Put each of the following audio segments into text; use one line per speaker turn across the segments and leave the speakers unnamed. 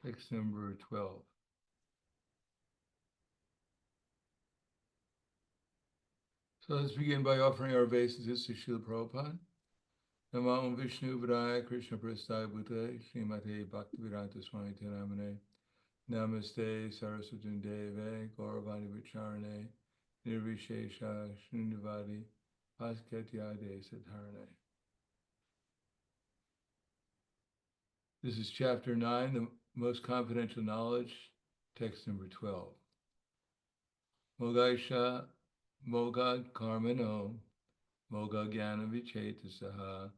Text number 12. So let's begin by offering our obeisances to Srila Prabhupada. Namo Vishnu Vidaya Krishna Prasthaya Bhute Srimate Bhaktivedanta Swami Namane Namaste Saraswati Deve Gauravani Vicharane Nirvishesha Shunyavadi Paskatyade Sadharane. This is chapter 9, the most confidential knowledge, text number 12. Mogaisha Moga Karmano Moga Gyana Vichetasaha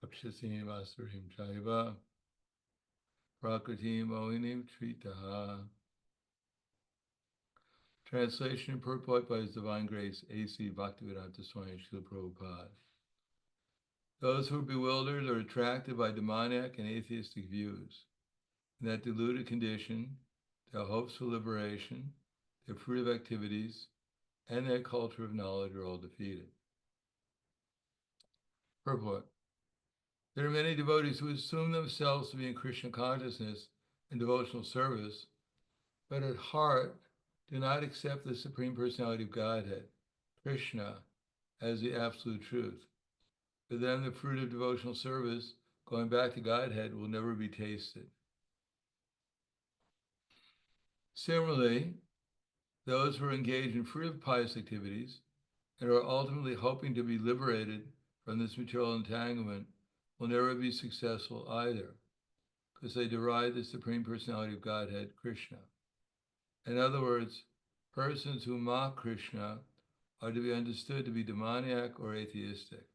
Akshasim Asarim Chaiva Prakritim Mohinim Tritaha. Translation and purport by His Divine Grace A.C. Bhaktivedanta Swami Srila Prabhupada. Those who are bewildered or attracted by demoniac and atheistic views, in that deluded condition, their hopes for liberation, their fruitive activities, and their culture of knowledge are all defeated. Purport. There are many devotees who assume themselves to be in Krishna consciousness and devotional service, but at heart do not accept the Supreme Personality of Godhead, Krishna, as the absolute truth. For them, the fruit of devotional service, going back to Godhead, will never be tasted. Similarly, those who are engaged in fruitive pious activities and are ultimately hoping to be liberated from this material entanglement will never be successful either, because they deride the Supreme Personality of Godhead, Krishna. In other words, persons who mock Krishna are to be understood to be demoniac or atheistic.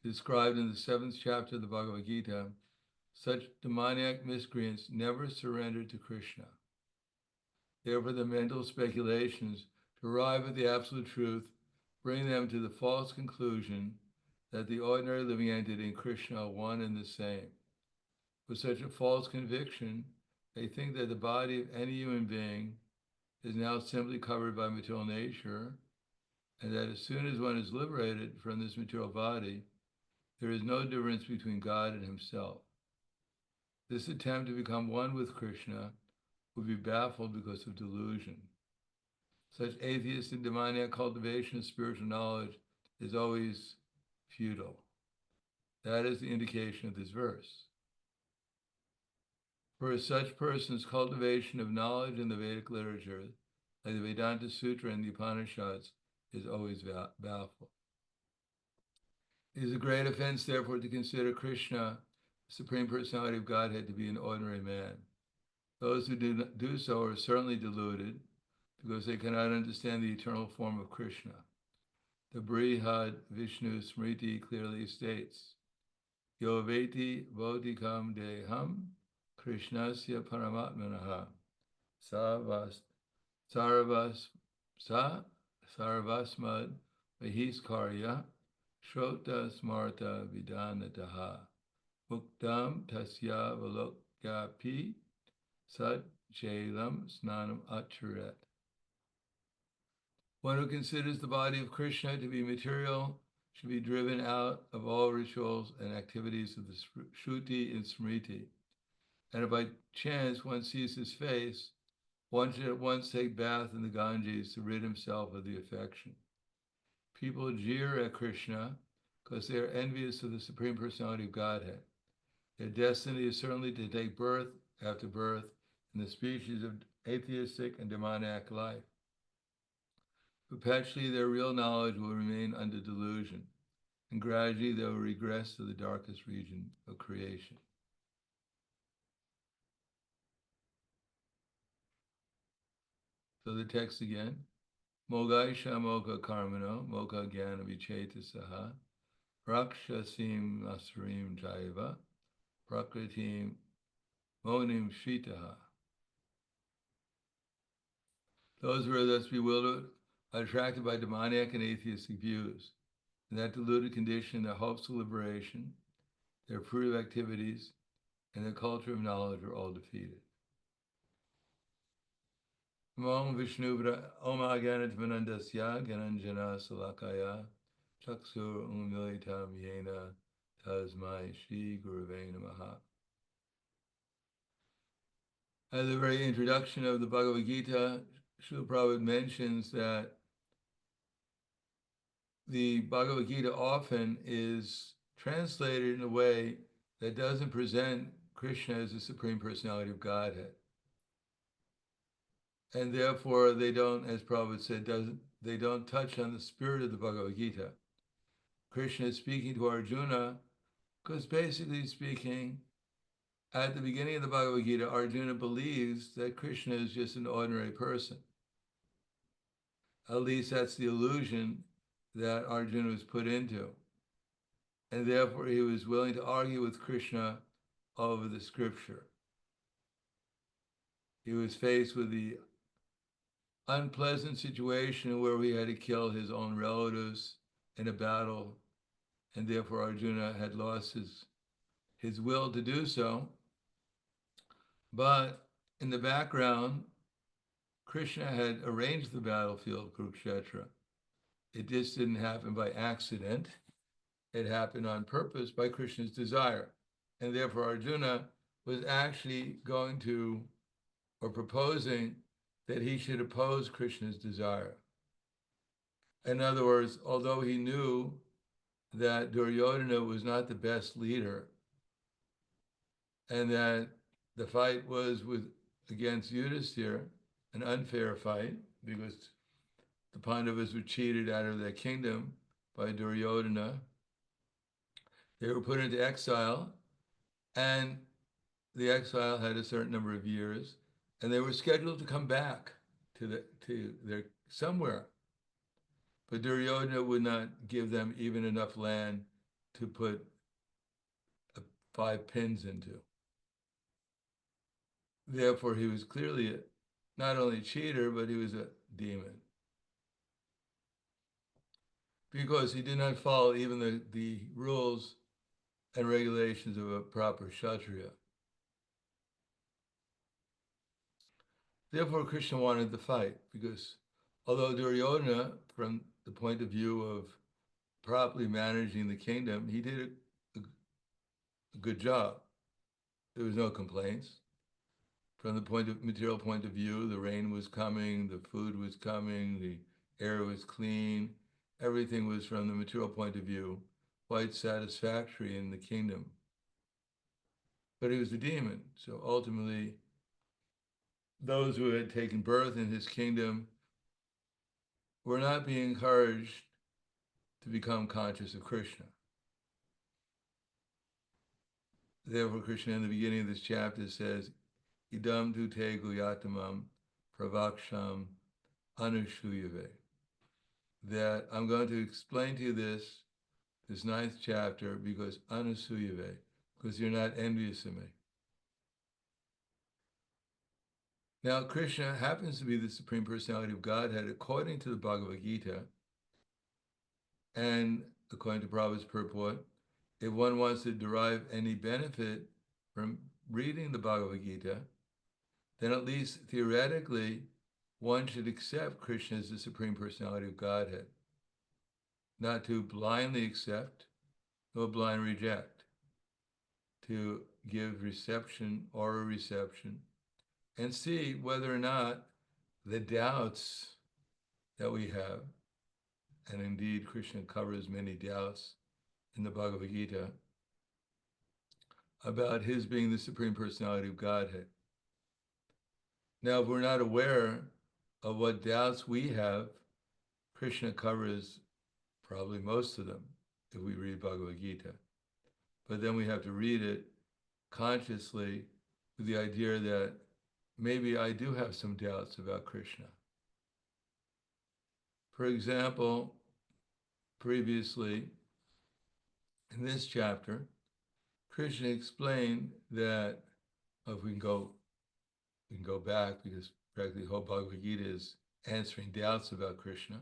Described in the 7th chapter of the Bhagavad Gita, such demoniac miscreants never surrendered to Krishna. Therefore, the mental speculations to arrive at the absolute truth bring them to the false conclusion that the ordinary living entity and Krishna are one and the same. With such a false conviction, they think that the body of any human being is now simply covered by material nature, and that as soon as one is liberated from this material body, there is no difference between God and himself. This attempt to become one with Krishna would be baffled because of delusion. Such atheist and demoniac cultivation of spiritual knowledge is always futile. That is the indication of this verse. For such persons, cultivation of knowledge in the Vedic literature, like the Vedanta Sutra and the Upanishads, is always baffled. It is a great offense, therefore, to consider Krishna, the Supreme Personality of Godhead, to be an ordinary man. Those who do so are certainly deluded, because they cannot understand the eternal form of Krishna. The Brihad Vishnu Smriti clearly states, Yo veti vodikam deham Krishnasya paramatmanaha sarvasmad vahiskarya shrota smarta vidanataha muktam tasya valokyapi sat jailam snanam acharet. One who considers the body of Krishna to be material should be driven out of all rituals and activities of the Shruti and Smriti. And if by chance one sees his face, one should at once take bath in the Ganges to rid himself of the affection. People jeer at Krishna because they are envious of the Supreme Personality of Godhead. Their destiny is certainly to take birth after birth in the species of atheistic and demoniac life. Perpetually, their real knowledge will remain under delusion, and gradually they will regress to the darkest region of creation. So the text again, Mogaisha Moga Karmano, Moga Gyana Vichetasaha, Rakshasim Asurim Jaiva, Prakritim Monim Shitaha. Those who are thus bewildered are attracted by demoniac and atheistic views. In that deluded condition, their hopes of liberation, their fruitive activities, and their culture of knowledge are all defeated. Om Vishnu Om Aganatmanandasya Gananjana Salakaya Chaksur Umilitam Yena Tasmai Shri Gurave Namaha. At the very introduction of the Bhagavad Gita, Srila Prabhupada mentions that the Bhagavad Gita often is translated in a way that doesn't present Krishna as the Supreme Personality of Godhead. And therefore, they don't, as Prabhupada said, they don't touch on the spirit of the Bhagavad Gita. Krishna is speaking to Arjuna because, basically speaking, at the beginning of the Bhagavad Gita, Arjuna believes that Krishna is just an ordinary person. At least that's the illusion that Arjuna was put into. And therefore, he was willing to argue with Krishna over the scripture. He was faced with the unpleasant situation where he had to kill his own relatives in a battle, and therefore Arjuna had lost his will to do so. But in the background, Krishna had arranged the battlefield, Kurukshetra. It just didn't happen by accident. It happened on purpose by Krishna's desire. And therefore Arjuna was actually going to, or proposing, that he should oppose Krishna's desire. In other words, although he knew that Duryodhana was not the best leader, and that the fight was against Yudhisthira, an unfair fight, because the Pandavas were cheated out of their kingdom by Duryodhana. They were put into exile, and the exile had a certain number of years, and they were scheduled to come back to their somewhere. But Duryodhana would not give them even enough land to put 5 pins into. Therefore, he was clearly not only a cheater, but he was a demon. Because he did not follow even the rules and regulations of a proper Kshatriya. Therefore, Krishna wanted the fight, because although Duryodhana, from the point of view of properly managing the kingdom, he did a good job. There was no complaints. From the material point of view, the rain was coming, the food was coming, the air was clean. Everything was, from the material point of view, quite satisfactory in the kingdom. But he was a demon, so ultimately, those who had taken birth in his kingdom were not being encouraged to become conscious of Krishna. Therefore, Krishna, in the beginning of this chapter, says, Idam tu te guyatamam pravaksham anushuyave. That I'm going to explain to you this 9th chapter, because anusuyave, because you're not envious of me. Now, Krishna happens to be the Supreme Personality of Godhead according to the Bhagavad Gita, and according to Prabhupada's purport. If one wants to derive any benefit from reading the Bhagavad Gita, then at least theoretically, one should accept Krishna as the Supreme Personality of Godhead. Not to blindly accept, nor blind reject. To give reception or a reception, and see whether or not the doubts that we have, and indeed Krishna covers many doubts in the Bhagavad Gita, about his being the Supreme Personality of Godhead. Now, if we're not aware of what doubts we have, Krishna covers probably most of them if we read Bhagavad Gita. But then we have to read it consciously with the idea that maybe I do have some doubts about Krishna. For example, previously in this chapter, Krishna explained that, if we can go back, because practically the whole Bhagavad Gita is answering doubts about Krishna.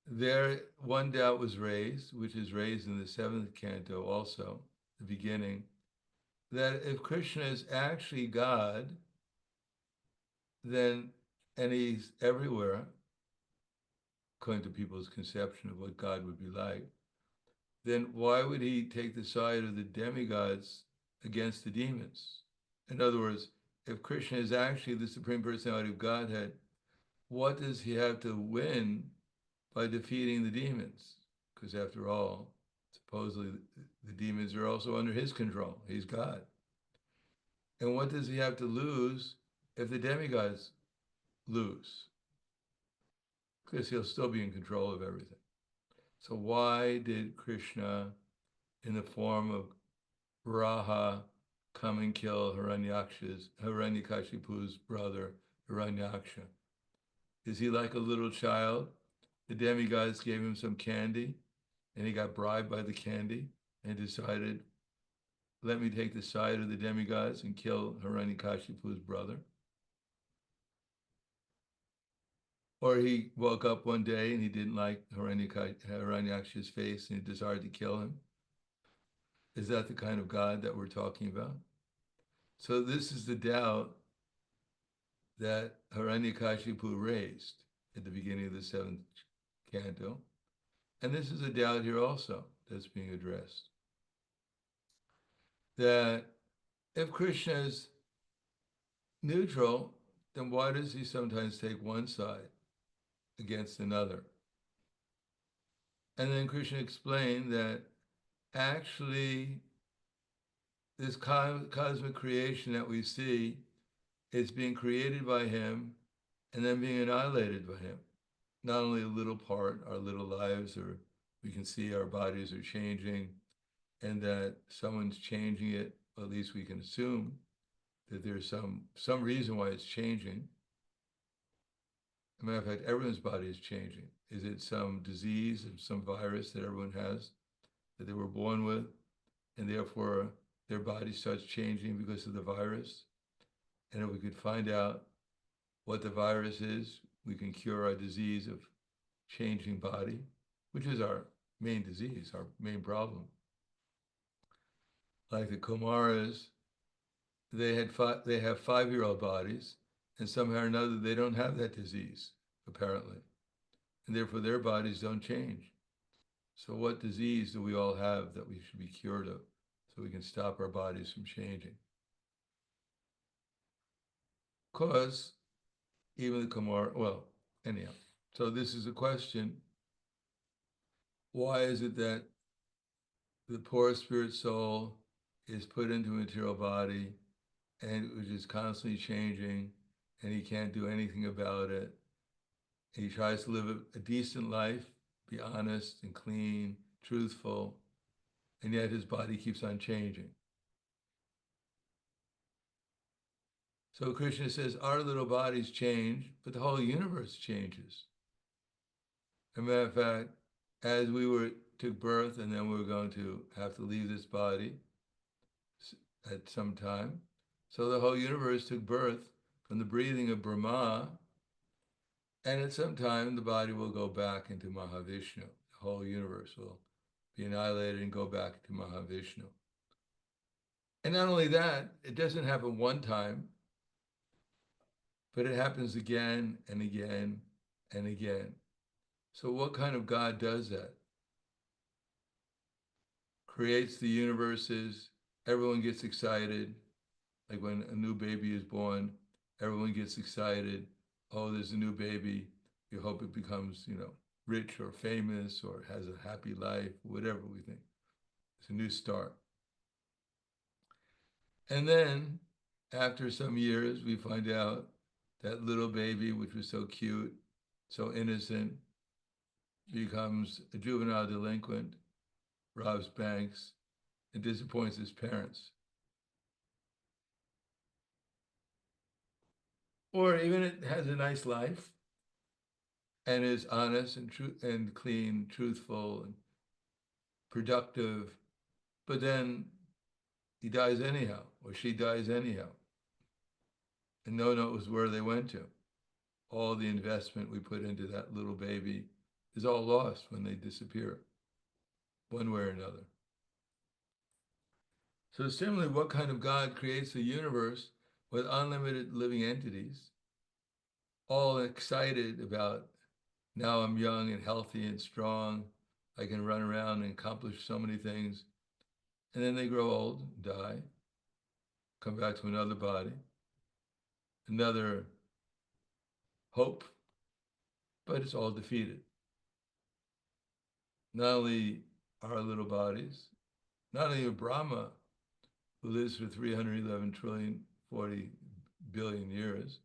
There, one doubt was raised, which is raised in the 7th canto also, the beginning, that if Krishna is actually God, then, and he's everywhere, according to people's conception of what God would be like, then why would he take the side of the demigods against the demons? In other words, if Krishna is actually the Supreme Personality of Godhead, what does he have to win by defeating the demons? Because after all, supposedly the demons are also under his control. He's God. And what does he have to lose if the demigods lose? Because he'll still be in control of everything. So why did Krishna, in the form of Raha, come and kill Hiranyakashipu's brother, Hiranyaksha? Is he like a little child? The demigods gave him some candy, and he got bribed by the candy and decided, let me take the side of the demigods and kill Hiranyakashipu's brother. Or he woke up one day and he didn't like Hiranyaksha's face and he decided to kill him. Is that the kind of God that we're talking about? So this is the doubt that Hiranyakashipu raised at the beginning of the 7th canto. And this is a doubt here also that's being addressed. That if Krishna is neutral, then why does he sometimes take one side against another? And then Krishna explained that actually this cosmic creation that we see is being created by him and then being annihilated by him. Not only a little part, our little lives, or we can see our bodies are changing and that someone's changing it, at least we can assume that there's some reason why it's changing. As a matter of fact, everyone's body is changing. Is it some disease, some virus that everyone has that they were born with, and therefore their body starts changing because of the virus? And if we could find out what the virus is, we can cure our disease of changing body, which is our main disease, our main problem. Like the Kumaras, they have 5-year-old bodies, and somehow or another they don't have that disease, apparently. And therefore their bodies don't change. So what disease do we all have that we should be cured of so we can stop our bodies from changing? Because even the Kumar, well, anyhow. So this is a question. Why is it that the poor spirit soul is put into a material body and which is constantly changing and he can't do anything about it? He tries to live a decent life, be honest and clean, truthful, and yet his body keeps on changing. So Krishna says, our little bodies change, but the whole universe changes. As a matter of fact, as we took birth and then we're going to have to leave this body at some time. So the whole universe took birth from the breathing of Brahma, and at some time the body will go back into Mahavishnu. The whole universe will be annihilated and go back to Mahavishnu. And not only that, it doesn't happen one time, but it happens again and again and again. So what kind of God does that? Creates the universes, everyone gets excited, like when a new baby is born, everyone gets excited. Oh, there's a new baby. You hope it becomes, rich or famous or has a happy life, whatever we think. It's a new start. And then after some years, we find out that little baby, which was so cute, so innocent, becomes a juvenile delinquent, robs banks, and disappoints his parents. Or even it has a nice life and is honest and clean, truthful, and productive, but then he dies anyhow, or she dies anyhow. And no one knows where they went to. All the investment we put into that little baby is all lost when they disappear, one way or another. So similarly, what kind of God creates a universe with unlimited living entities, all excited about, now I'm young and healthy and strong, I can run around and accomplish so many things, and then they grow old, die, come back to another body, another hope, but it's all defeated. Not only our little bodies, not only Brahma, who lives for 311 trillion, 40 billion years,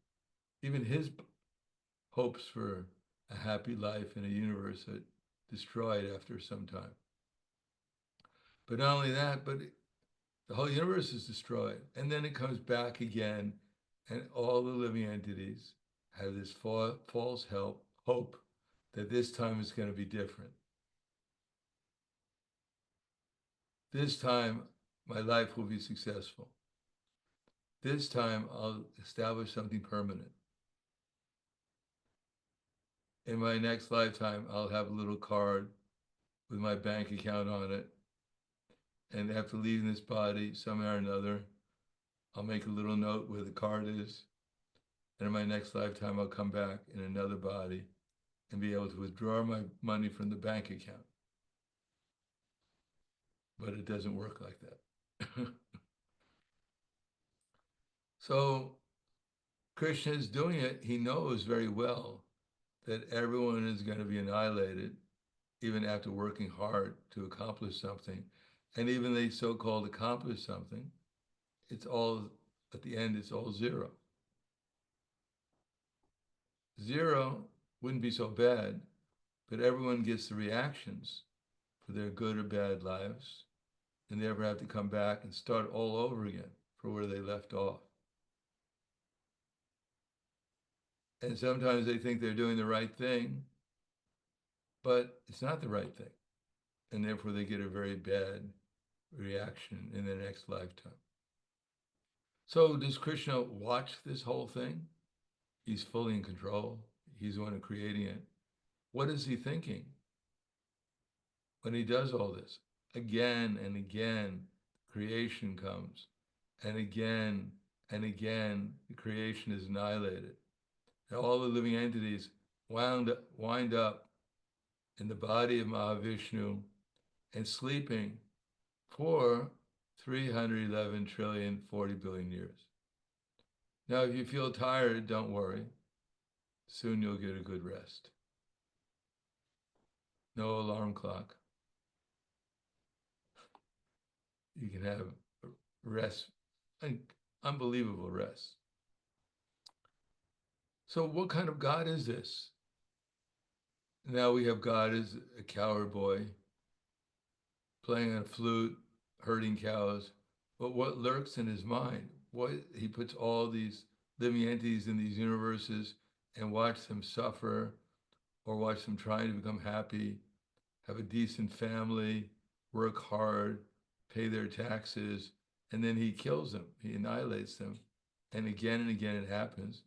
even his hopes for a happy life in a universe that destroyed after some time. But not only that, but the whole universe is destroyed. And then it comes back again, and all the living entities have this false hope that this time is going to be different. This time, my life will be successful. This time, I'll establish something permanent. In my next lifetime, I'll have a little card with my bank account on it. And after leaving this body, somehow or another, I'll make a little note where the card is. And in my next lifetime, I'll come back in another body and be able to withdraw my money from the bank account. But it doesn't work like that. So Krishna is doing it. He knows very well that everyone is going to be annihilated, even after working hard to accomplish something. And even they so-called accomplish something, it's all, at the end, it's all zero. Zero wouldn't be so bad, but everyone gets the reactions for their good or bad lives, and they ever have to come back and start all over again for where they left off. And sometimes they think they're doing the right thing, but it's not the right thing. And therefore they get a very bad reaction in their next lifetime. So does Krishna watch this whole thing? He's fully in control. He's the one creating it. What is he thinking when he does all this? Again and again, creation comes. And again, the creation is annihilated. And all the living entities wind up in the body of Mahavishnu and sleeping for 311 trillion, 40 billion years. Now, if you feel tired, don't worry. Soon you'll get a good rest. No alarm clock. You can have rest, unbelievable rest. So what kind of God is this? Now we have God as a cowherd boy, playing on a flute, herding cows. But what lurks in his mind? What he puts all these living entities in these universes and watch them suffer, or watch them trying to become happy, have a decent family, work hard, pay their taxes, and then he kills them, he annihilates them. And again it happens.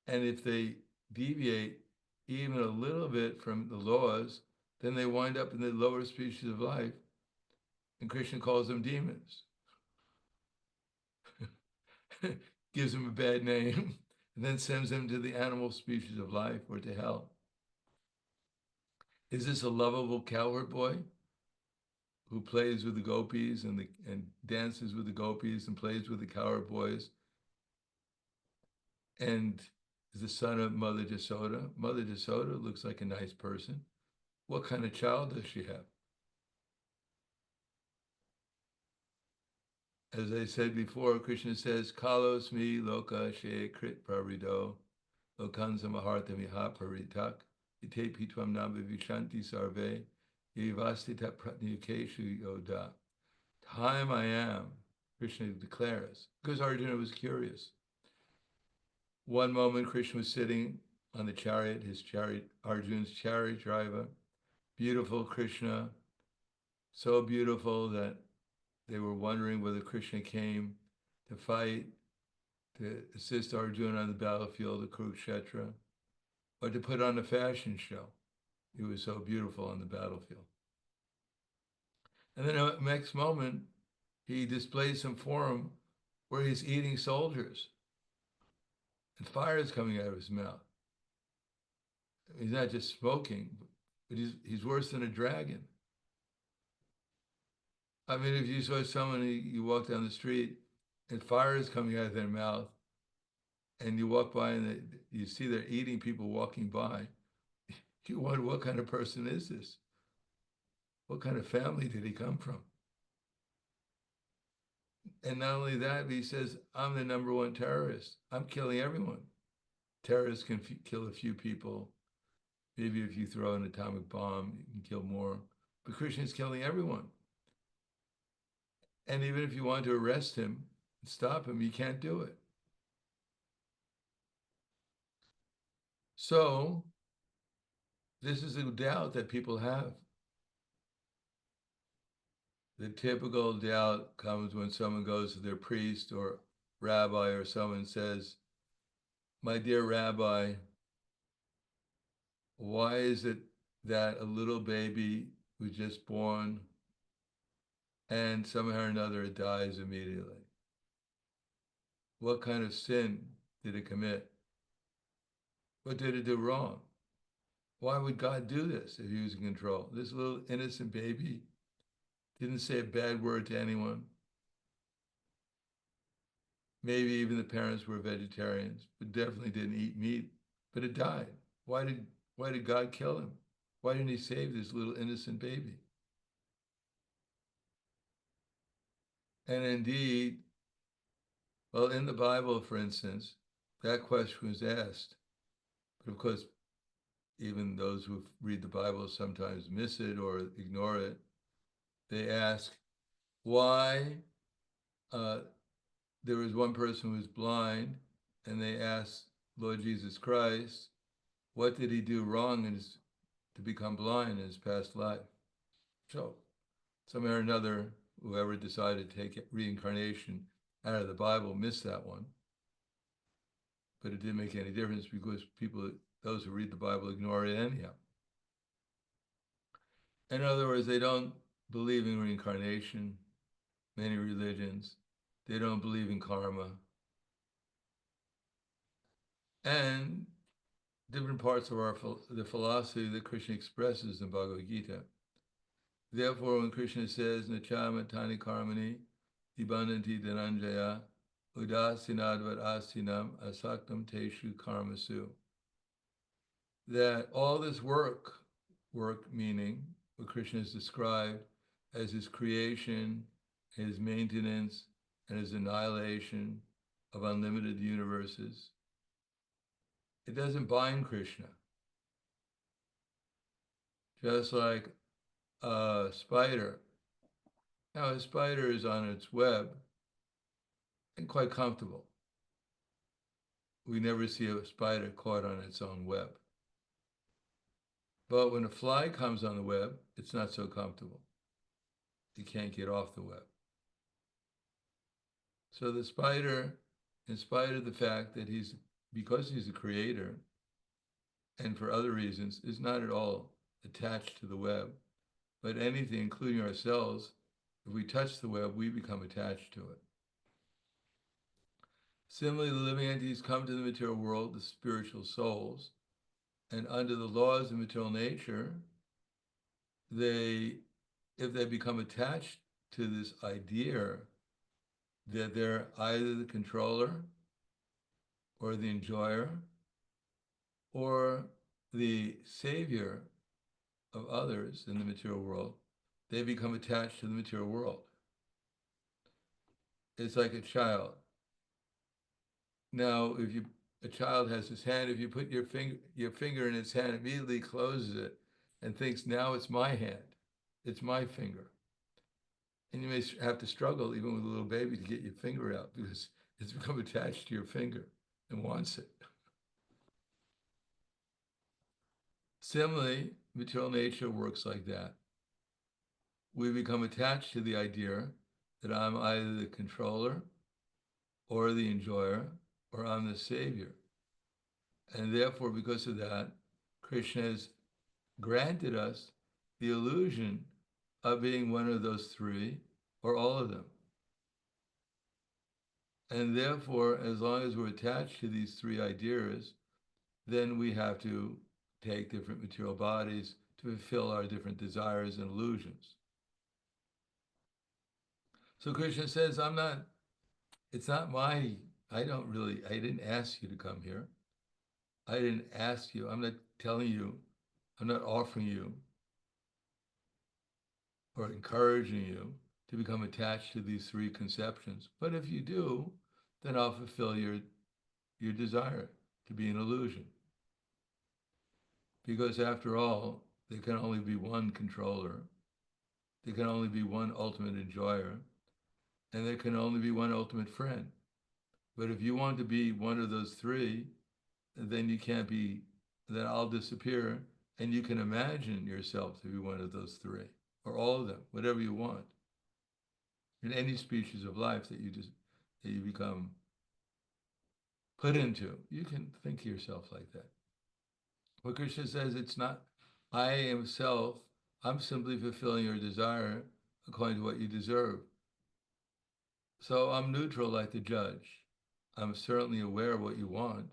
And if they deviate even a little bit from the laws, then they wind up in the lower species of life. And Krishna calls them demons. Gives them a bad name, and then sends them to the animal species of life or to hell. Is this a lovable cowherd boy who plays with the gopis and dances with the gopis and plays with the cowherd boys and is the son of Mother Jasoda? Mother Jasoda looks like a nice person. What kind of child does she have? As I said before, Krishna says, Kalos mi loka she krit parido, lokansa maharta miha paritak, ite pitvam namba vishanti sarve, yivastita pratnyukeshu yoda. Time I am, Krishna declares, because Arjuna was curious. One moment Krishna was sitting on the chariot, Arjuna's chariot driver, beautiful Krishna, so beautiful that they were wondering whether Krishna came to fight, to assist Arjuna on the battlefield of Kurukshetra, or to put on a fashion show. He was so beautiful on the battlefield. And then the next moment, he displays some form where he's eating soldiers, and fire is coming out of his mouth. He's not just smoking, but he's worse than a dragon. I mean, if you saw someone, you walk down the street, and fire is coming out of their mouth, and you walk by and you see they're eating people walking by, you wonder, what kind of person is this? What kind of family did he come from? And not only that, but he says, I'm the number one terrorist. I'm killing everyone. Terrorists can kill a few people. Maybe if you throw an atomic bomb, you can kill more. But Krishna is killing everyone. And even if you want to arrest him and stop him, you can't do it. So this is a doubt that people have. The typical doubt comes when someone goes to their priest or rabbi, or someone says, my dear rabbi, why is it that a little baby was just born and somehow or another it dies immediately? What kind of sin did it commit? What did it do wrong? Why would God do this if he was in control? This little innocent baby didn't say a bad word to anyone. Maybe even the parents were vegetarians, but definitely didn't eat meat, but it died. Why did God kill him? Why didn't he save this little innocent baby? And indeed, well, in the Bible, for instance, that question was asked. But of course, even those who read the Bible sometimes miss it or ignore it. They ask why there was one person who was blind, and they asked Lord Jesus Christ, what did he do wrong to become blind in his past life? So somehow or another, whoever decided to take reincarnation out of the Bible missed that one. But it didn't make any difference because those who read the Bible ignore it anyhow. In other words, they don't believe in reincarnation, many religions. They don't believe in karma. And different parts of the philosophy that Krishna expresses in Bhagavad Gita. Therefore, when Krishna says, Nachama tani karmani, dibananti dhananjaya, udasinadvat asinam asaktam teshu karmasu, that all this work meaning what Krishna has described as his creation, his maintenance, and his annihilation of unlimited universes, it doesn't bind Krishna. Just like a spider. Now, a spider is on its web and quite comfortable. We never see a spider caught on its own web. But when a fly comes on the web, it's not so comfortable. It can't get off the web. So the spider, in spite of the fact that because he's a creator, and for other reasons, is not at all attached to the web, but anything, including ourselves, if we touch the web, we become attached to it. Similarly, the living entities come to the material world, the spiritual souls, and under the laws of material nature, if they become attached to this idea that they're either the controller or the enjoyer or the savior of others in the material world, they become attached to the material world. It's like a child. Now, a child has his hand, if you put your finger in its hand, immediately closes it and thinks, now it's my hand, it's my finger. And you may have to struggle, even with a little baby, to get your finger out because it's become attached to your finger and wants it. Similarly, material nature works like that. We become attached to the idea that I'm either the controller or the enjoyer, or I'm the savior. And therefore, because of that, Krishna has granted us the illusion of being one of those three or all of them. And therefore, as long as we're attached to these three ideas, then we have to take different material bodies to fulfill our different desires and illusions. So Krishna says, it's not my I didn't ask you to come here. I didn't ask you. I'm not telling you, I'm not offering you or encouraging you to become attached to these three conceptions. But if you do, then I'll fulfill your desire to be an illusion. Because after all, there can only be one controller, there can only be one ultimate enjoyer, and there can only be one ultimate friend. But if you want to be one of those three, then you can't be, then I'll disappear, and you can imagine yourself to be one of those three, or all of them, whatever you want. In any species of life that you become put into, you can think of yourself like that. What Krishna says, it's not, I am self, I'm simply fulfilling your desire according to what you deserve. So I'm neutral like the judge. I'm certainly aware of what you want.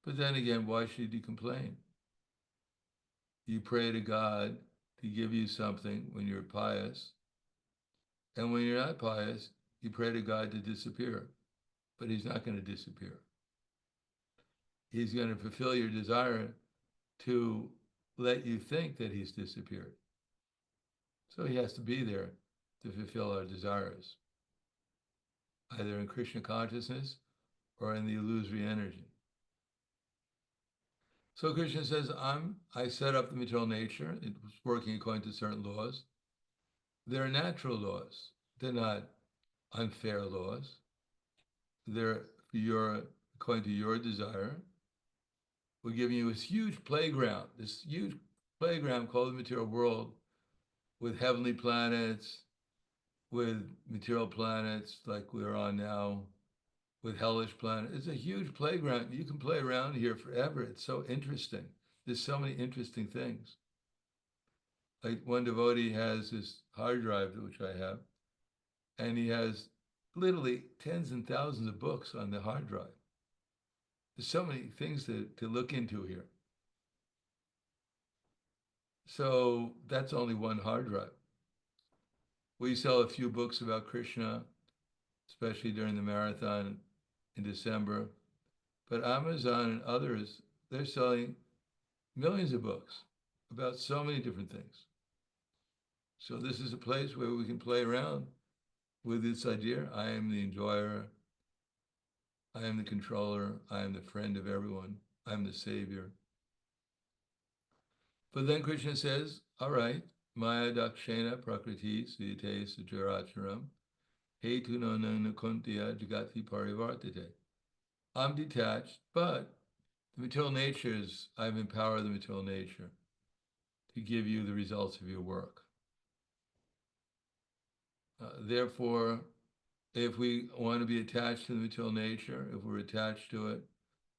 But then again, why should you complain? You pray to God to give you something when you're pious. And when you're not pious, you pray to God to disappear. But he's not going to disappear. He's going to fulfill your desire to let you think that he's disappeared. So he has to be there to fulfill our desires, either in Krishna consciousness or in the illusory energy. So Krishna says, I set up the material nature. It was working according to certain laws. They're natural laws. They're not unfair laws. They're according to your desire. We're giving you this huge playground called the material world, with heavenly planets, with material planets like we're on now, with hellish planets. It's a huge playground. You can play around here forever. It's so interesting. There's so many interesting things. Like one devotee has this hard drive, which I have, and he has literally tens and thousands of books on the hard drive. There's so many things to look into here. So that's only one hard drive. We sell a few books about Krishna, especially during the marathon in December. But Amazon and others, they're selling millions of books about so many different things. So this is a place where we can play around with this idea. I am the enjoyer. I am the controller. I am the friend of everyone. I am the savior. But then Krishna says, all right, Maya dakshena prakriti suyate sujaracharam hetu no kuntiya jagati parivartate. I'm detached, but the material nature is, I've empowered the material nature to give you the results of your work. Therefore, if we want to be attached to the material nature, if we're attached to it,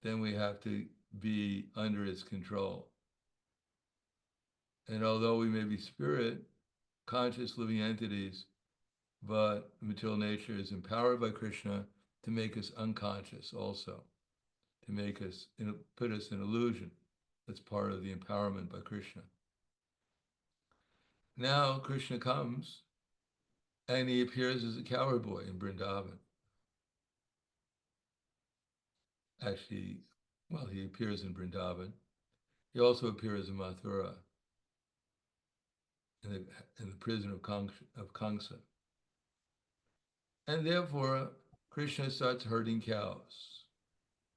then we have to be under its control. And although we may be spirit, conscious living entities, but the material nature is empowered by Krishna to make us unconscious also, to make us, put us in illusion. That's part of the empowerment by Krishna. Now Krishna comes and he appears as a cowherd boy in Vrindavan. Actually, well, he appears in Vrindavan. He also appears in Mathura, in the prison of Kamsa. And therefore, Krishna starts herding cows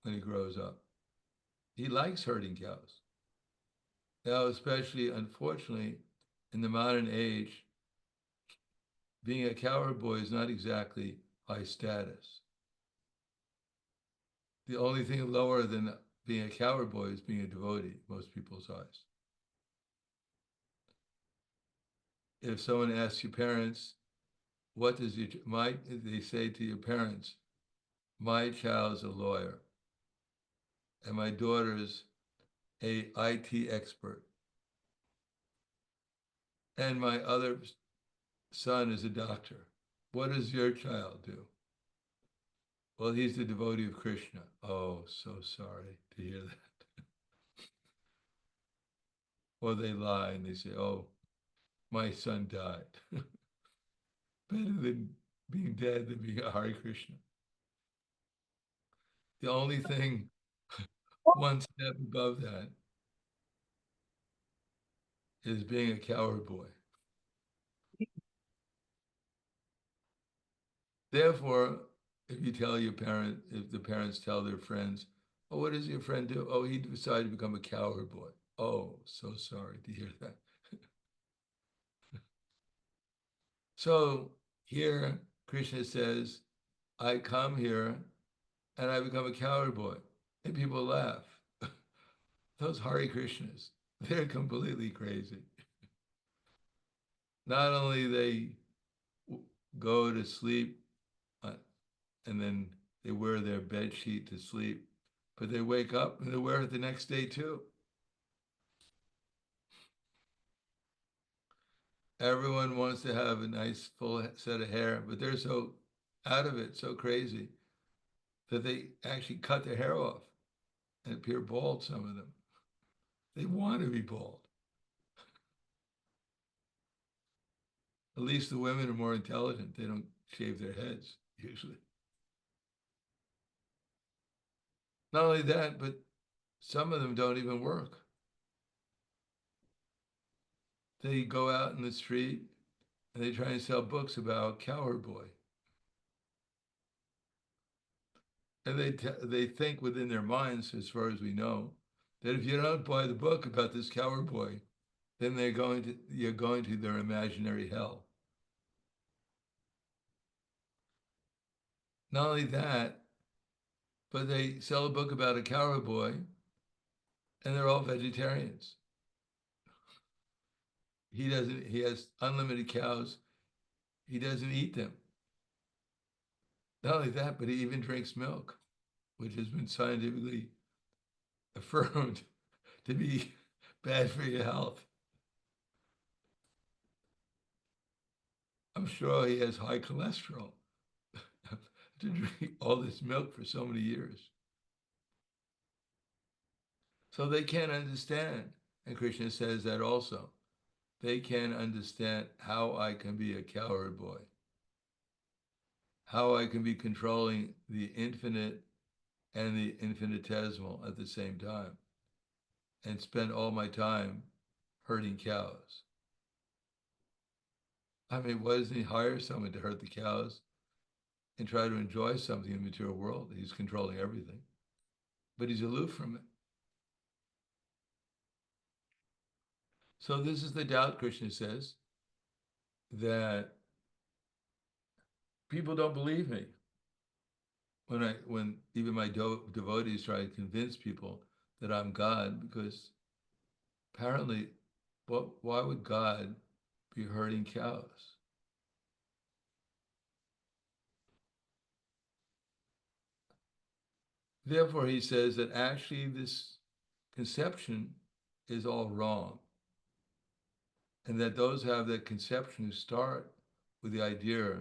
when he grows up. He likes herding cows. Now, especially, unfortunately, in the modern age, being a cowherd boy is not exactly high status. The only thing lower than being a cowherd boy is being a devotee, in most people's eyes. If someone asks your parents, what does they say to your parents, my child's a lawyer, and my daughter's a IT expert, and my other son is a doctor. What does your child do? Well, he's the devotee of Krishna. Oh, so sorry to hear that. Or they lie and they say, oh, my son died. Better than being dead than being a Hare Krishna. The only thing one step above that is being a coward boy. Therefore, if you tell your parent, if the parents tell their friends, oh, what does your friend do? Oh, he decided to become a coward boy. Oh, so sorry to hear that. So here, Krishna says, I come here and I become a coward boy. And people laugh. Those Hare Krishnas, they're completely crazy. Not only they go to sleep and then they wear their bed sheet to sleep, but they wake up and they wear it the next day too. Everyone wants to have a nice full set of hair, but they're so out of it, so crazy, that they actually cut their hair off and appear bald, some of them. They want to be bald. At least the women are more intelligent. They don't shave their heads, usually. Not only that, but some of them don't even work. They go out in the street and they try and sell books about Cowherd Boy. And they think within their minds, as far as we know, that if you don't buy the book about this Cowherd Boy, then you're going to their imaginary hell. Not only that, but they sell a book about a Cowherd Boy, and they're all vegetarians. He has unlimited cows. He doesn't eat them. Not only that, but he even drinks milk, which has been scientifically affirmed to be bad for your health. I'm sure he has high cholesterol to drink all this milk for so many years. So they can't understand. And Krishna says that also. They can't understand how I can be a cowherd boy, how I can be controlling the infinite and the infinitesimal at the same time and spend all my time herding cows. I mean, why doesn't he hire someone to herd the cows and try to enjoy something in the material world? He's controlling everything, but he's aloof from it. So this is the doubt, Krishna says, that people don't believe me when even my devotees try to convince people that I'm God, because apparently, why would God be herding cows? Therefore, he says that actually this conception is all wrong, and that those who have that conception who start with the idea,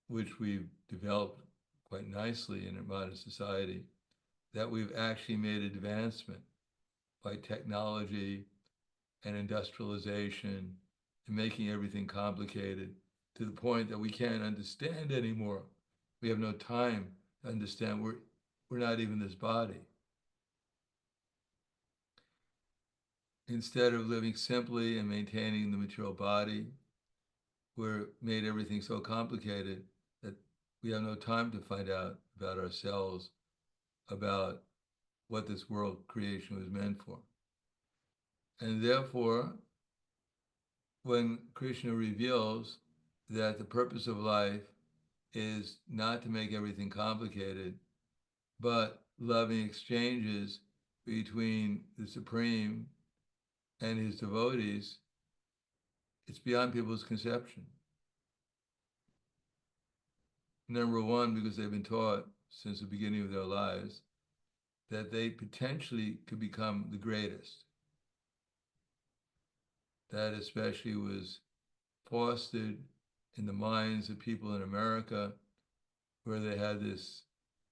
which we've developed quite nicely in our modern society, that we've actually made advancement by technology and industrialization and making everything complicated to the point that we can't understand anymore. We have no time to understand. We're not even this body. Instead of living simply and maintaining the material body, we're made everything so complicated that we have no time to find out about ourselves, about what this world creation was meant for. And therefore, when Krishna reveals that the purpose of life is not to make everything complicated, but loving exchanges between the Supreme and his devotees, it's beyond people's conception. Number one, because they've been taught since the beginning of their lives that they potentially could become the greatest. That especially was fostered in the minds of people in America, where they had this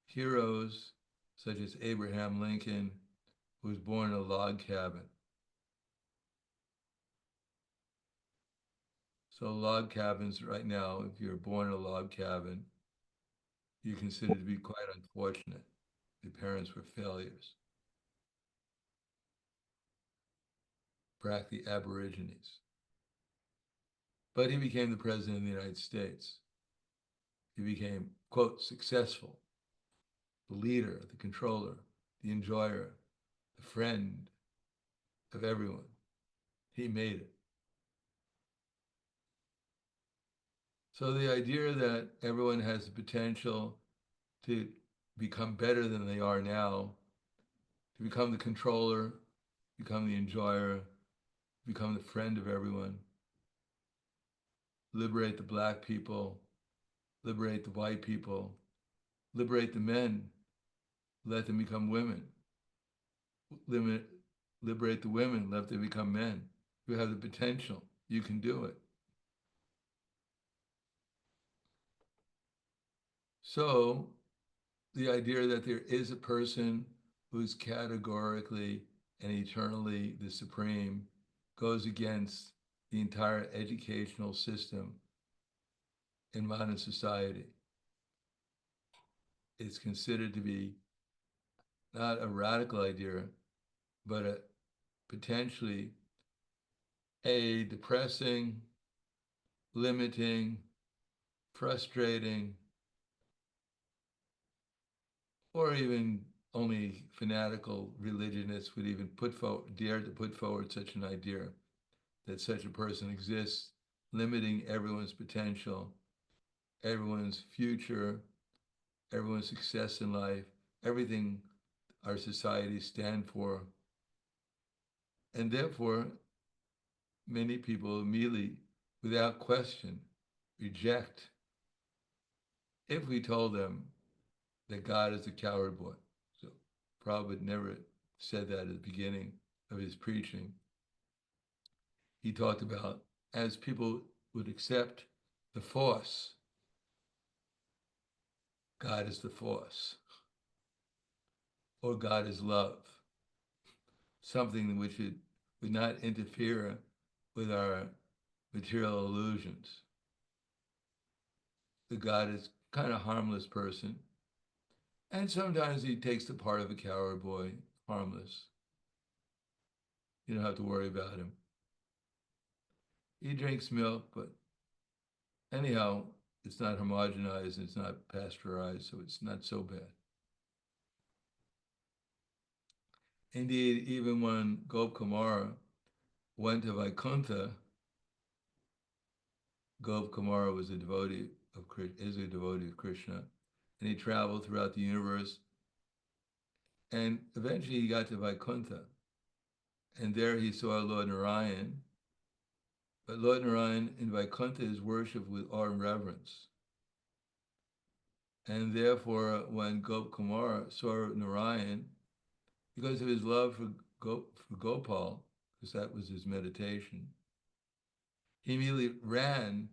heroes such as Abraham Lincoln, who was born in a log cabin. So log cabins right now, if you're born in a log cabin, you consider to be quite unfortunate. The parents were failures. Practically Aborigines. But he became the president of the United States. He became, quote, successful, the leader, the controller, the enjoyer, the friend of everyone. He made it. So the idea that everyone has the potential to become better than they are now, to become the controller, become the enjoyer, become the friend of everyone, liberate the black people, liberate the white people, liberate the men, let them become women, liberate the women, let them become men. You have the potential, you can do it. So the idea that there is a person who's categorically and eternally the supreme goes against the entire educational system in modern society. It's considered to be not a radical idea, but a potentially a depressing, limiting, frustrating, or even only fanatical religionists would even dare to put forward such an idea that such a person exists, limiting everyone's potential, everyone's future, everyone's success in life, everything our societies stand for. And therefore, many people immediately, without question, reject if we told them that God is a coward boy. So Prabhupada never said that at the beginning of his preaching. He talked about as people would accept the force, God is the force, or God is love, something which would not interfere with our material illusions. The God is kind of harmless person, and sometimes he takes the part of a coward boy, harmless. You don't have to worry about him. He drinks milk, but anyhow, it's not homogenized, it's not pasteurized, so it's not so bad. Indeed, even when Gopkumara went to Vaikuntha, Gopkumara was a devotee is a devotee of Krishna, and he traveled throughout the universe. And eventually he got to Vaikuntha, and there he saw Lord Narayan. But Lord Narayan in Vaikuntha is worshipped with awe and reverence. And therefore, when Gopkumara saw Narayan, because of his love for Gopal, because that was his meditation, he immediately ran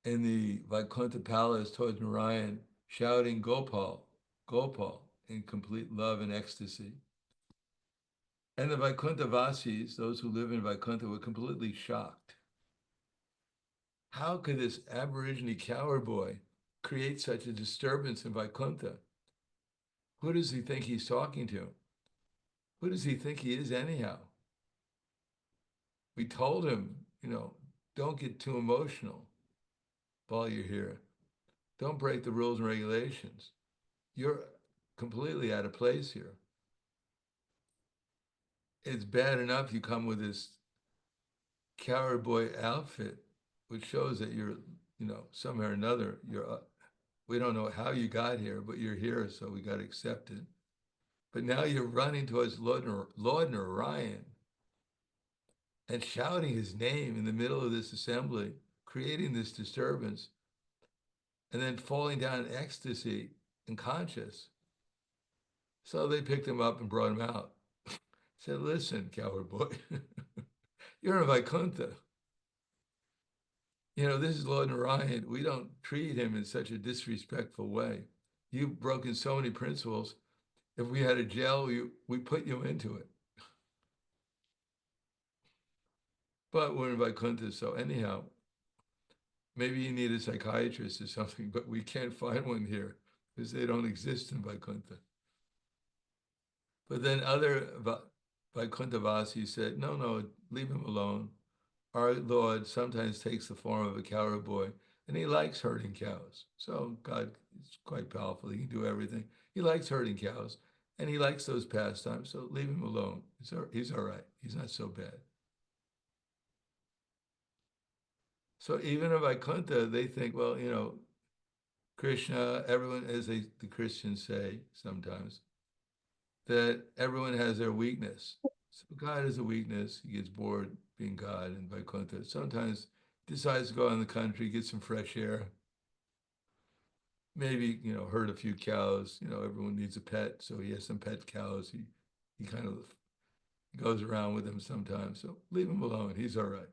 in the Vaikuntha palace towards Narayan, shouting, Gopal, Gopal, in complete love and ecstasy. And the Vaikuntha Vasis, those who live in Vaikuntha, were completely shocked. How could this Aborigine coward boy create such a disturbance in Vaikuntha? Who does he think he's talking to? Who does he think he is anyhow? We told him, don't get too emotional while you're here. Don't break the rules and regulations. You're completely out of place here. It's bad enough you come with this coward boy outfit, which shows that you're, somehow or another, we don't know how you got here, but you're here, so we got to accept it. But now you're running towards Lord Narayan and shouting his name in the middle of this assembly, creating this disturbance, and then falling down in ecstasy and conscious. So they picked him up and brought him out. Said, listen, coward boy, you're in Vaikuntha. This is Lord Narayan. We don't treat him in such a disrespectful way. You've broken so many principles. If we had a jail, we put you into it. But we're in Vaikuntha, so anyhow, maybe you need a psychiatrist or something, but we can't find one here. because they don't exist in Vaikuntha. But then other Vaikunthavasi said, no, leave him alone. Our Lord sometimes takes the form of a cowherd boy, and he likes herding cows. So God is quite powerful. He can do everything. He likes herding cows, and he likes those pastimes, so leave him alone. He's all right. He's not so bad. So even in Vaikuntha, they think, well, Krishna, everyone, as the Christians say sometimes, that everyone has their weakness. So God is a weakness. He gets bored being God in Vaikuntha. Sometimes decides to go out in the country, get some fresh air. Maybe, herd a few cows. Everyone needs a pet, so he has some pet cows. He kind of goes around with them sometimes. So leave him alone. He's all right.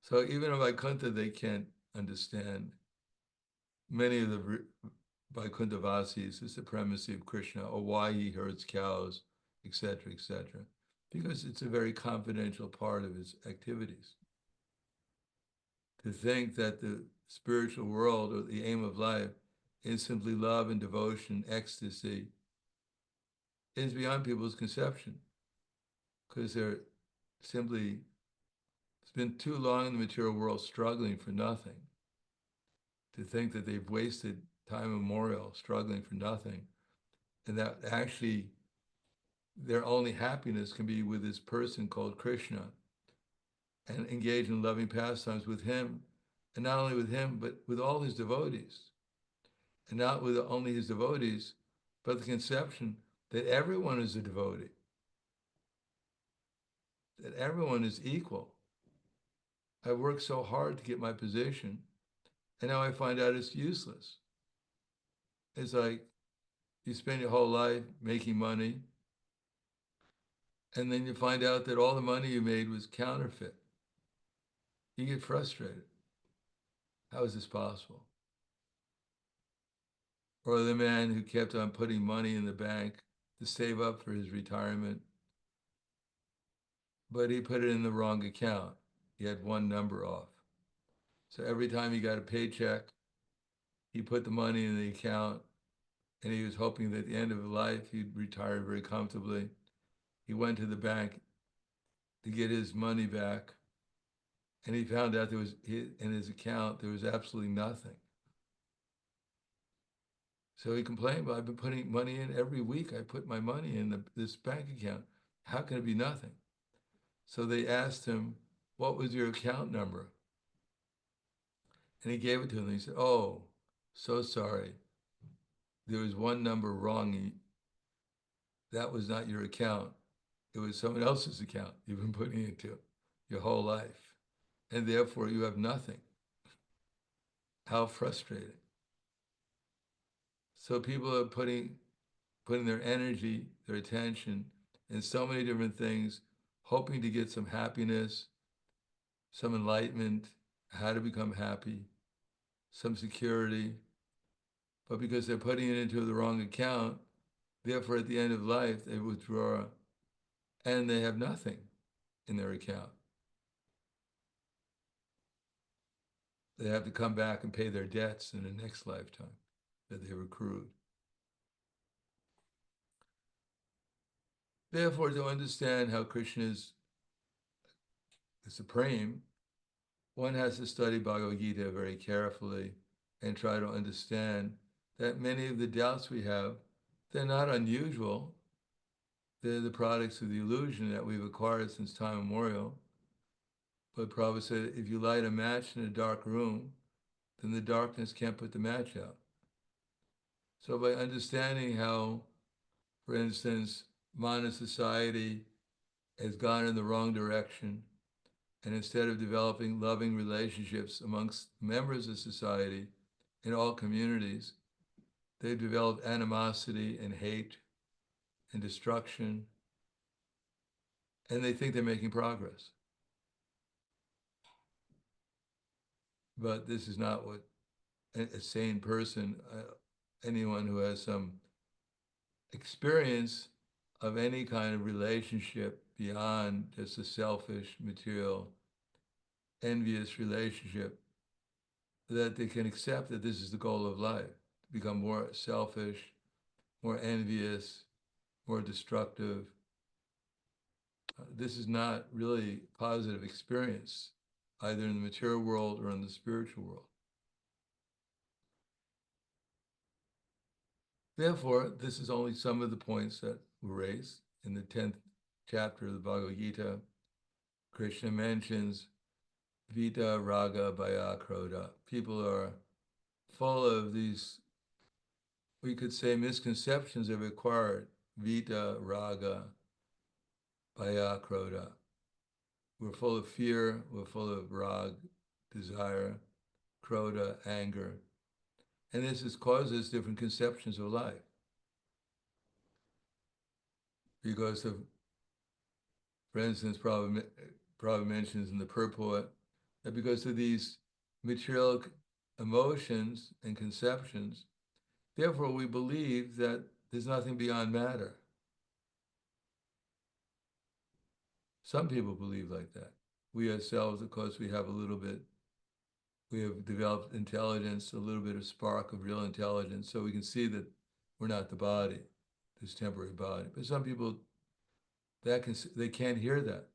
So even in Vaikuntha, they can't understand many of the Vaikuntavasis, the supremacy of Krishna, or why he herds cows, etc., etc., because it's a very confidential part of his activities. To think that the spiritual world or the aim of life is simply love and devotion, ecstasy, is beyond people's conception, because they're simply, it's been too long in the material world struggling for nothing. To think that they've wasted time immemorial struggling for nothing, and that actually their only happiness can be with this person called Krishna, and engage in loving pastimes with him, and not only with him, but with all his devotees. And not with only his devotees, but the conception that everyone is a devotee, that everyone is equal. I worked so hard to get my position, and now I find out it's useless. It's like you spend your whole life making money, and then you find out that all the money you made was counterfeit. You get frustrated. How is this possible? Or the man who kept on putting money in the bank to save up for his retirement, but he put it in the wrong account. He had one number off. So every time he got a paycheck, he put the money in the account, and he was hoping that at the end of his life, he'd retire very comfortably. He went to the bank to get his money back, and he found out in his account, there was absolutely nothing. So he complained, well, I've been putting money in every week. I put my money in this bank account. How can it be nothing? So they asked him, what was your account number? And he gave it to them. He said, oh, so sorry. There was one number wrong. That was not your account. It was someone else's account you've been putting into your whole life. And therefore you have nothing. How frustrating. So people are putting their energy, their attention in so many different things, hoping to get some happiness, some enlightenment, how to become happy, some security. But because they're putting it into the wrong account, therefore at the end of life, they withdraw and they have nothing in their account. They have to come back and pay their debts in the next lifetime that they've accrued. Therefore, to understand how Krishna is the supreme, one has to study Bhagavad Gita very carefully and try to understand that many of the doubts we have, they're not unusual. They're the products of the illusion that we've acquired since time immemorial. But Prabhupada said, if you light a match in a dark room, then the darkness can't put the match out. So by understanding how, for instance, modern society has gone in the wrong direction, and instead of developing loving relationships amongst members of society in all communities, they've developed animosity and hate and destruction, and they think they're making progress. But this is not what a sane person, anyone who has some experience of any kind of relationship beyond just a selfish, material, envious relationship, that they can accept that this is the goal of life, to become more selfish, more envious, more destructive. This is not really positive experience, either in the material world or in the spiritual world. Therefore, this is only some of the points that were raised in the 10th chapter of the Bhagavad Gita. Krishna mentions Vita, Raga, Bhaya, Krodha. People are full of these, we could say, misconceptions they've acquired. Vita, Raga, Bhaya, Krodha. We're full of fear, we're full of rag, desire, krodha, anger. And this causes different conceptions of life. Because of, for instance, Prabhupada mentions in the purport that because of these material emotions and conceptions, therefore we believe that there's nothing beyond matter. Some people believe like that. We ourselves, of course, we have developed intelligence, a little bit of spark of real intelligence, so we can see that we're not the body, this temporary body. But some people, they can't hear that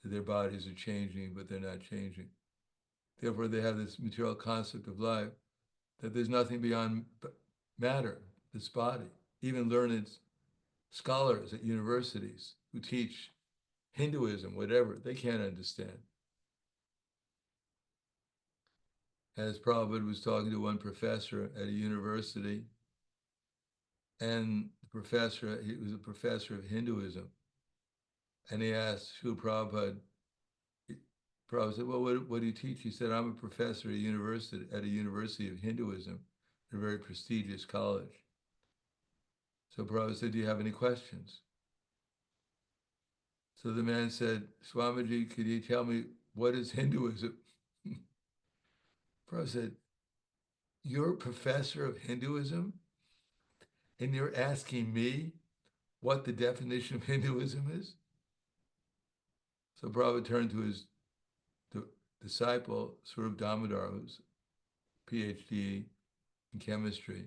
their bodies are changing, but they're not changing. Therefore, they have this material concept of life, that there's nothing beyond matter, this body. Even learned scholars at universities who teach Hinduism, whatever, they can't understand. As Prabhupada was talking to one professor at a university, and the professor, he was a professor of Hinduism, and he asked Srila Prabhupada, Prabhupada said, well, what do you teach? He said, I'm a professor at a university of Hinduism, a very prestigious college. So Prabhupada said, do you have any questions? So the man said, Swamiji, could you tell me what is Hinduism? Prabhupada said, you're a professor of Hinduism and you're asking me what the definition of Hinduism is? So Prabhupada turned to his disciple, Swarup Damodar, who's PhD in chemistry,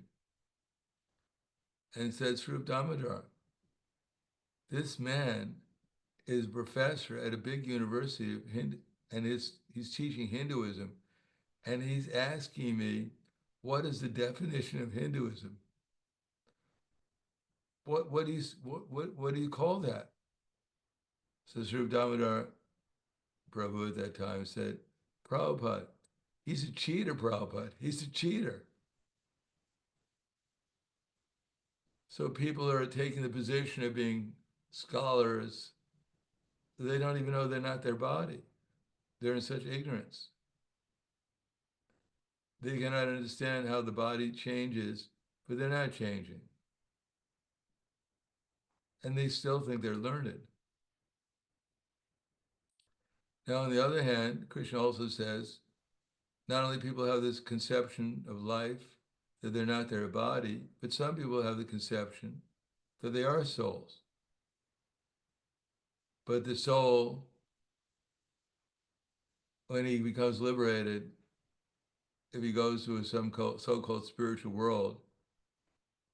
and said, Swarup Damodar, this man is a professor at a big university of and he's teaching Hinduism, and he's asking me, what is the definition of Hinduism? What do you call that? So Swarup Damodar Prabhu at that time said, Prabhupada, he's a cheater, Prabhupada. He's a cheater. So people are taking the position of being scholars. They don't even know they're not their body. They're in such ignorance. They cannot understand how the body changes, but they're not changing. And they still think they're learned. Now, on the other hand, Krishna also says, not only people have this conception of life, that they're not their body, but some people have the conception that they are souls. But the soul, when he becomes liberated, if he goes to some so-called spiritual world,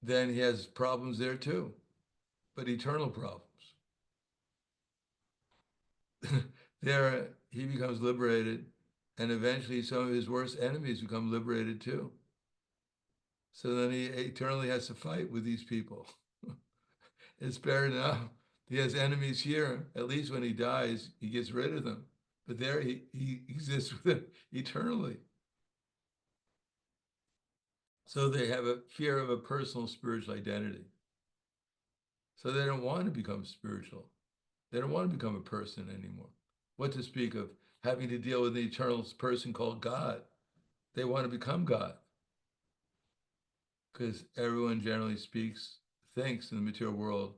then he has problems there too, but eternal problems. There, he becomes liberated, and eventually some of his worst enemies become liberated too. So then he eternally has to fight with these people. It's fair enough. He has enemies here. At least when he dies, he gets rid of them. But there he exists with them eternally. So they have a fear of a personal spiritual identity. So they don't want to become spiritual. They don't want to become a person anymore. What to speak of having to deal with an eternal person called God. They want to become God. Because everyone generally thinks in the material world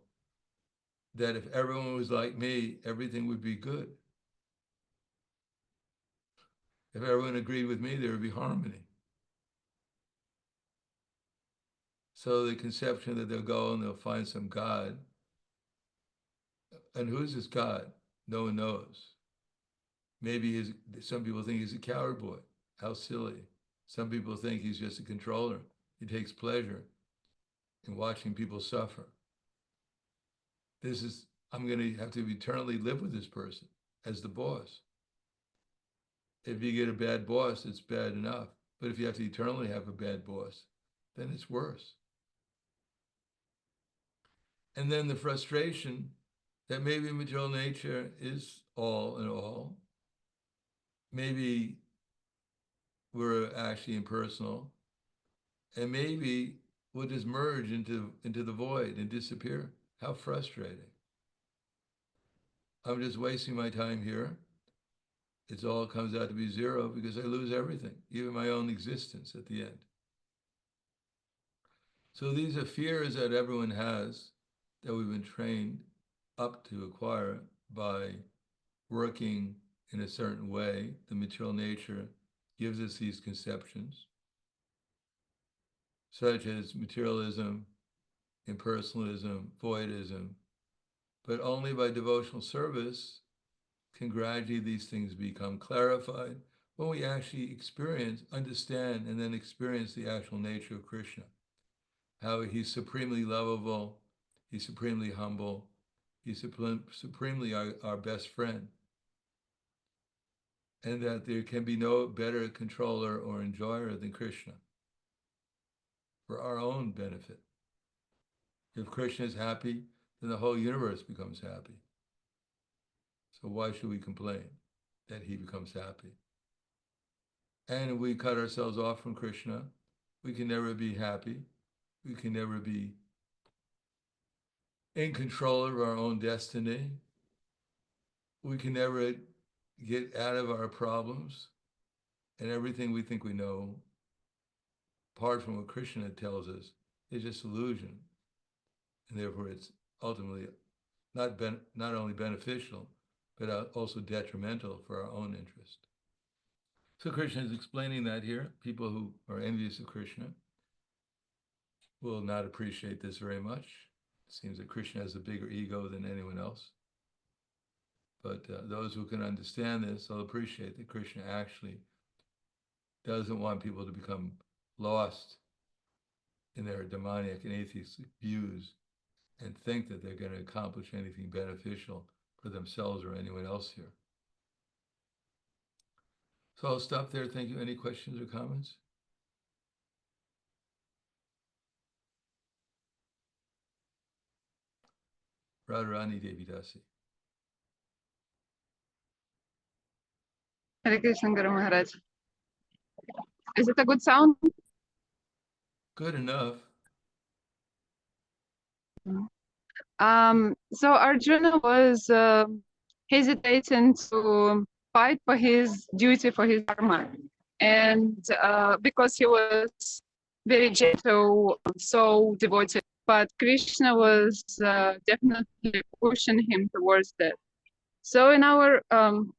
that if everyone was like me, everything would be good. If everyone agreed with me, there would be harmony. So the conception that they'll go and they'll find some God. And who's this God? No one knows. Maybe some people think he's a coward boy. How silly. Some people think he's just a controller. He takes pleasure in watching people suffer. I'm going to have to eternally live with this person as the boss. If you get a bad boss, it's bad enough. But if you have to eternally have a bad boss, then it's worse. And then the frustration that maybe material nature is all in all. Maybe we're actually impersonal. And maybe we'll just merge into the void and disappear. How frustrating. I'm just wasting my time here. It all comes out to be zero because I lose everything, even my own existence at the end. So these are fears that everyone has that we've been trained up to acquire by working in a certain way. The material nature gives us these conceptions, such as materialism, impersonalism, voidism, but only by devotional service can gradually these things become clarified when we actually experience, understand, and then experience the actual nature of Krishna. How he's supremely lovable, he's supremely humble, he's supremely our best friend. And that there can be no better controller or enjoyer than Krishna for our own benefit. If Krishna is happy, then the whole universe becomes happy. So why should we complain that he becomes happy? And if we cut ourselves off from Krishna, we can never be happy. We can never be in control of our own destiny. We can never get out of our problems. And everything we think we know, apart from what Krishna tells us, is just illusion. And therefore it's ultimately not only beneficial, but also detrimental for our own interest. So Krishna is explaining that here. People who are envious of Krishna will not appreciate this very much. It seems that Krishna has a bigger ego than anyone else. But those who can understand this will appreciate that Krishna actually doesn't want people to become lost in their demoniac and atheistic views and think that they're going to accomplish anything beneficial for themselves or anyone else here. So I'll stop there. Thank you. Any questions or comments? Radharani Devi Dasi.
Hare Krishna, Guru Maharaj. Is it a good sound?
Good enough.
So Arjuna was hesitating to fight for his duty, for his dharma. And because he was very gentle, so devoted, but Krishna was definitely pushing him towards that. So in our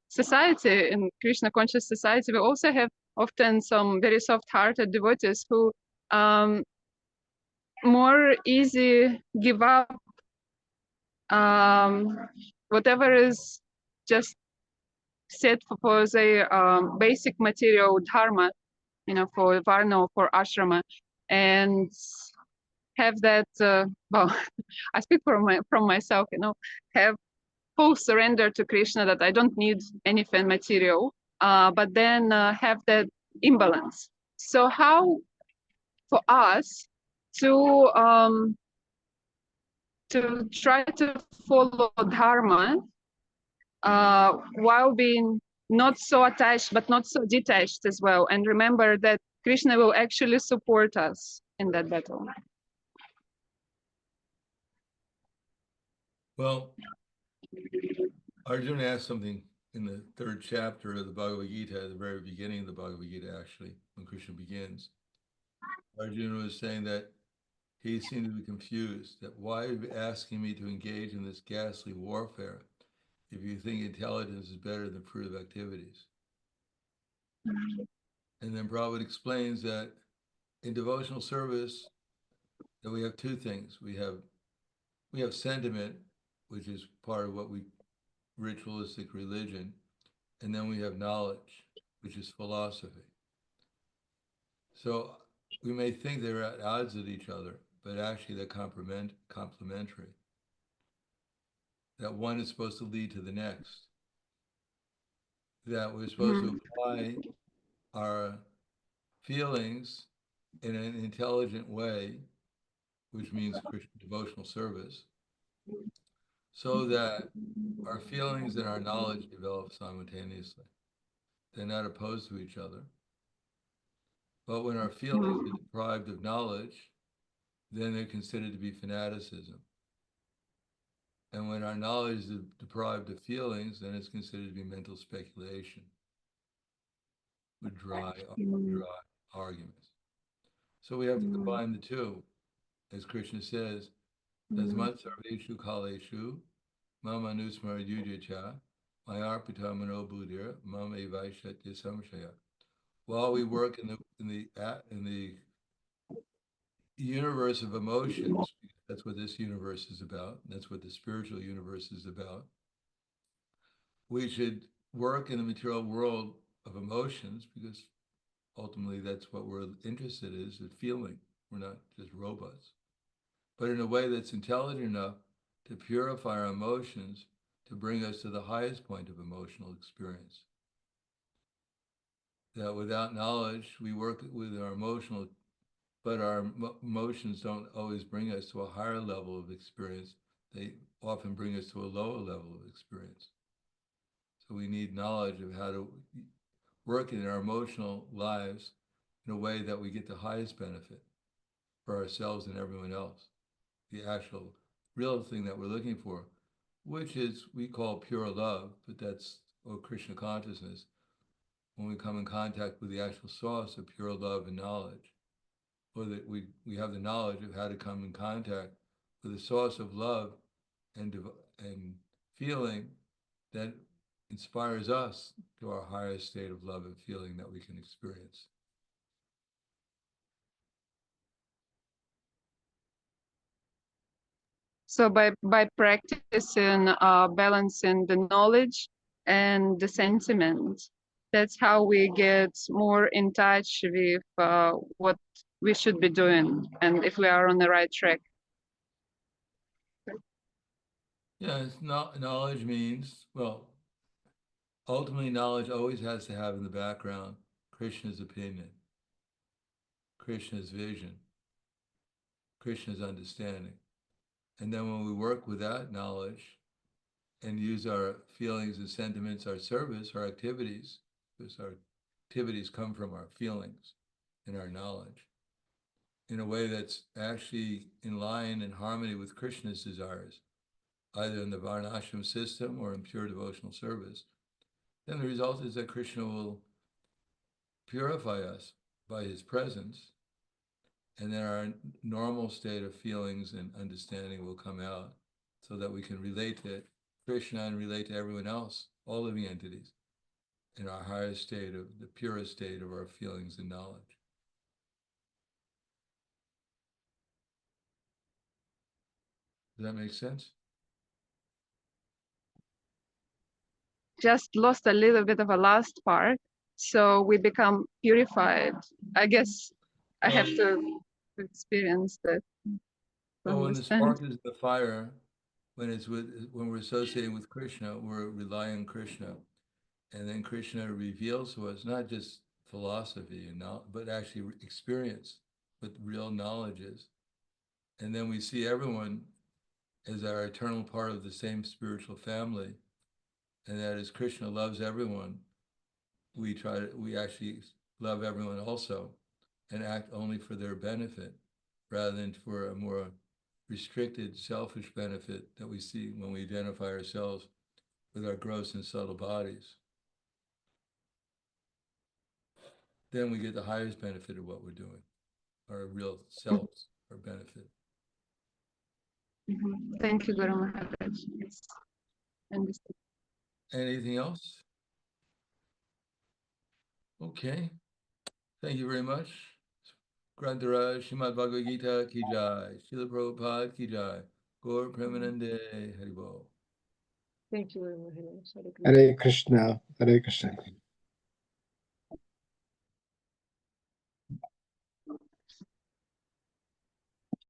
society, in Krishna conscious society, we also have often some very soft-hearted devotees who more easy give up whatever is just set for the basic material dharma, for varna or for ashrama, and have that. Well, I speak from myself, have full surrender to Krishna that I don't need anything material, but then have that imbalance. So how for us to try to follow dharma while being not so attached but not so detached as well, and remember that Krishna will actually support us in that battle.
Well, Arjuna asked something in the 3rd chapter of the Bhagavad Gita, at the very beginning of the Bhagavad Gita, actually, when Krishna begins. Arjuna was saying that he seemed to be confused, that why are you asking me to engage in this ghastly warfare if you think intelligence is better than fruitive activities? And then Prabhupada explains that in devotional service, that we have two things. We have sentiment, which is part of what we ritualistic religion, and then we have knowledge, which is philosophy. So we may think they're at odds with each other, but actually they're complementary. That one is supposed to lead to the next. That we're supposed to apply our feelings in an intelligent way, which means Christian devotional service, so that our feelings and our knowledge develop simultaneously. They're not opposed to each other. But when our feelings are deprived of knowledge, then they're considered to be fanaticism. And when our knowledge is deprived of feelings, then it's considered to be mental speculation with dry arguments. So we have to combine the two. As Krishna says, Tasmat sarveshu kaleshu, mam anusmar yujacha, mayarpita mano buddhir, mam evaishatya samshaya. While we work in the universe of emotions, that's what this universe is about, that's what the spiritual universe is about, we should work in the material world of emotions, because ultimately that's what we're interested in, is feeling. We're not just robots. But in a way that's intelligent enough to purify our emotions, to bring us to the highest point of emotional experience. That without knowledge, we work with our emotional, but our emotions don't always bring us to a higher level of experience. They often bring us to a lower level of experience. So we need knowledge of how to work in our emotional lives in a way that we get the highest benefit for ourselves and everyone else. The actual real thing that we're looking for, which is we call pure love, but that's Krishna consciousness. When we come in contact with the actual source of pure love and knowledge, or that we have the knowledge of how to come in contact with the source of love and feeling that inspires us to our highest state of love and feeling that we can experience.
So by practicing balancing the knowledge and the sentiment, that's how we get more in touch with what we should be doing and if we are on the right track.
Yeah, it's not, knowledge means, well, ultimately knowledge always has to have in the background Krishna's opinion, Krishna's vision, Krishna's understanding. And then when we work with that knowledge and use our feelings and sentiments, our service, our activities, because our activities come from our feelings and our knowledge, in a way that's actually in line and harmony with Krishna's desires, either in the varnashram system or in pure devotional service, then the result is that Krishna will purify us by his presence, and then our normal state of feelings and understanding will come out so that we can relate to Krishna and relate to everyone else, all living entities, in our highest state of the purest state of our feelings and knowledge. Does that make sense?
Just lost a little bit of a last part, so we become purified. I guess I have to experience that.
Well, when the spark is the fire, when we're associating with Krishna, we're relying on Krishna, and then Krishna reveals to us not just philosophy and but actually experience what real knowledge is, and then we see everyone as our eternal part of the same spiritual family, and that as Krishna loves everyone, we actually love everyone also, and act only for their benefit, rather than for a more restricted, selfish benefit that we see when we identify ourselves with our gross and subtle bodies. Then we get the highest benefit of what we're doing, our real selves, our benefit.
Thank you, Guru Maharaj. Yes. Understood.
Anything else? Okay. Thank you very much. Grantaraj Srimad Bhagavad Gita ki jai, Srila Prabhupada ki jai, Gaur Premanande Haribol.
Thank you very much.
Hare Krishna. Hare Krishna.